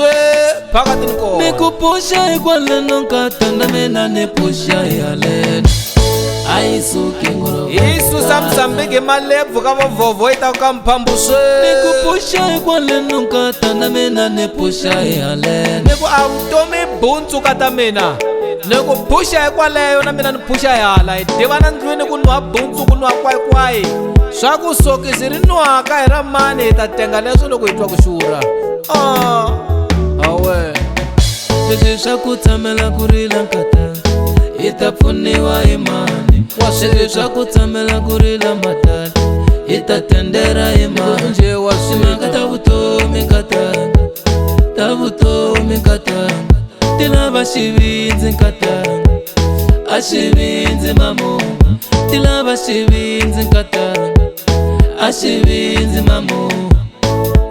swe phakathi nko nikupusha ikwale nonkatanda mina nipusha yalena ayisuke ngolo Yesu samsambike malebvu ka vovo ita ka mphambu swe nikupusha ikwale nonkatanda mina nipusha yalena niku a vutomi bhuntsu ka ta mina niku phusha hikwaleyo na mina ni phusha hala hi divana ndlwini ku nwa bhuntsu ku nwa kwayikwai swa ku sokisi ri nwaka hi ra mani hi ta tenga leswo loko hi twa ku xurha awe leswi swa ku tshamela ku rila nkatanga hi ta pfuniwa hi mani leswi swa ku tshamela ku rila matala hi ta tendera hi mani timhaka ta vutomi nkatanga ta vutomi nkatanga ti lava xivindzi nkatanga a xivindzi mamungu ti lava xivindzi nkatanga a xivindzi mamungu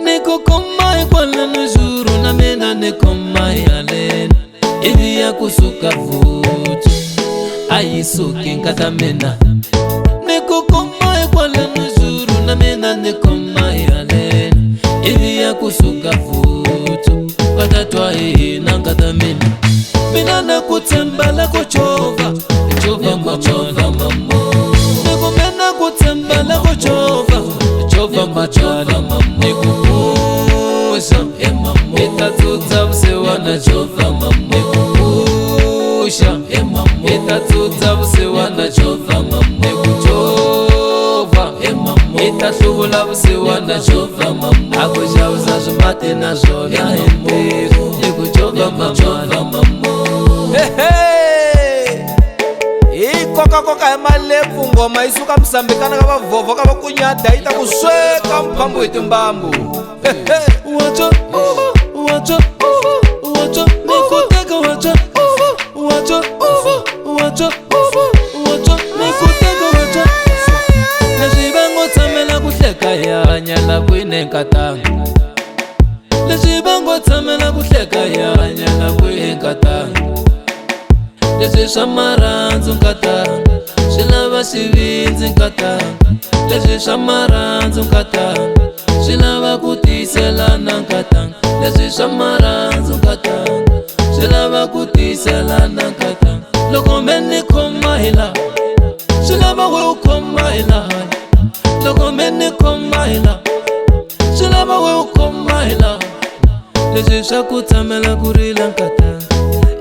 ni ku khoma hikwale ni xuru na mina ni khoma yalena ivi ya kusuka vuthu a yi suki nkata mina ni ku khoma hikwale ni xuru na mina ni khoma yalena ivi ya kusuka vuthu va ta twa hina nkata mina na ku tshembela ku chovha mamo ni ku mina ku tshembela ku chovha matala ni ku pusha hi ta tsutsa vusiwana chovha ni ku pusha hi ta tsutsa vusiwana chovha ni ku chovha hi ta hluvula vusiwana chovha a ku xavisa swimati na swona hi mbilu ni ku chovha mamala hi kokakoka hi malebvu ngoma yi suka misambikana ka vavhovho ka vakunyada yi ta ku sweka mphambu hi timbambu wacha nikuteka wacha nikuteka wacha leswi va ngo tshamela ku hleka hi hanya la kwini nkatanga leswi va ngo tshamela ku hleka hi hanya la kwini nkatanga leswi swa marhandzu nkatanga swi lava xivindzi nkatanga leswi swa marhandzu nkatanga swi lava ku tiyiselana nkatanga leswi swa marhandzu nkatanga swi lava ku tiyiselana nkatanga loko me ni khoma hi laha swi lava we u khoma hi laha loko me ni khoma hi laha swi lava we u khoma hi laha leswi swa ku tshamela ku rila nkatanga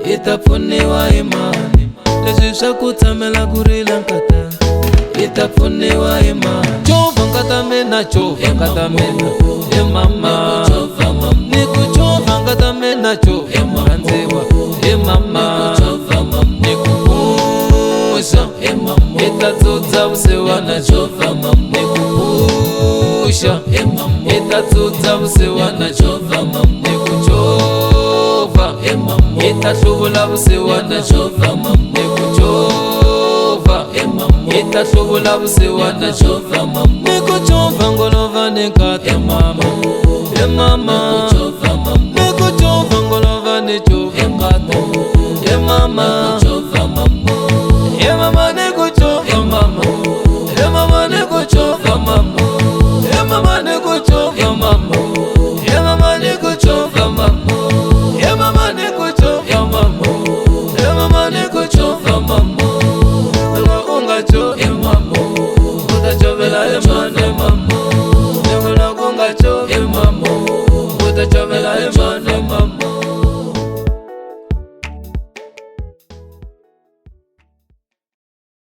hi ta pfuniwa hi mani leswi swa ku tshamela ku rila nkatanga hi ta pfuniwa hi mani chovha nkata mina chovha nkata mina hi mama ni ku chovha nkata mina chovha rhandziwa hi mama ni ku pusha hi ta tsutsa vusiwana chovha ni ku pusha hi ta tsutsa vusiwana chovha ni ku chovha hi ta hluvula vusiwana chovha ni ku chovha hi ta hluvula vusiwana chovha ni ku chovha ngolova ni nkata mama he mama ni ku chovha ngolova ni chovha nkata he mama